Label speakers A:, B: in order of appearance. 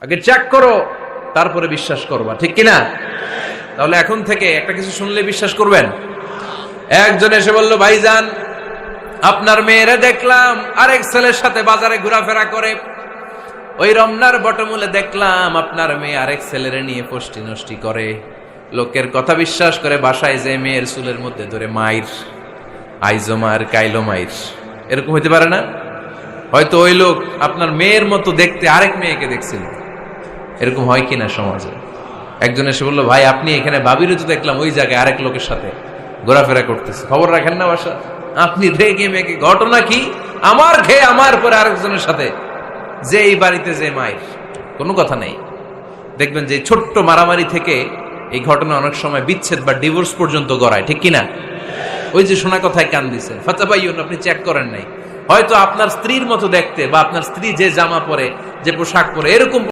A: আগে চেক করো, তারপরে বিশ্বাস করবা, ঠিক কিনা? তাহলে এখন থেকে একটা কিছু শুনলে বিশ্বাস করবেন। একজন এসে বলল, ভাইজান আপনার মেয়েরে দেখলাম আরেক ছেলের সাথে বাজারে ঘোরাফেরা করে, ওই রমনার বটমূলে দেখলাম আপনার মেয়ে আরেক ছেলেরে নিয়ে পষ্টি নষ্টি করে, লোকের কথা বিশ্বাস করে বাসায় যে মেয়ের চুলের মধ্যে ধরে মাইর, আইজো মার কাইলো মাইর। এরকম হইতে পারে না? হয়তো ওই লোক আপনার মেয়ের মতো দেখতে আরেক মেয়েকে দেখছিল। এরকম হয় কিনা সমাজে? একজন এসে বললো, ভাই আপনি এখানে ভাবিরও তো দেখলাম ওই জায়গায় আরেক লোকের সাথে ঘোরাফেরা করতেছে, খবর রাখেন না বাসা? আপনি দেখে মেয়েকে, ঘটনা কি? আমার খেয়ে আমার পরে আরেকজনের সাথে, যে এই বাড়িতে যে মায়ের কোনো কথা নেই। দেখবেন যে ছোট্ট মারামারি থেকে এই ঘটনা অনেক সময় বিচ্ছেদ বা ডিভোর্স পর্যন্ত গড়ায়, ঠিক কিনা? ওই যে শোনা কথায় কান দিছেন, ফাতাবাইয়ুন, আপনি চেক করেন নাই। হয়তো আপনার স্ত্রীর মতো দেখতে বা আপনার স্ত্রী যে জামা পরে, যে পোশাক পরে, এরকম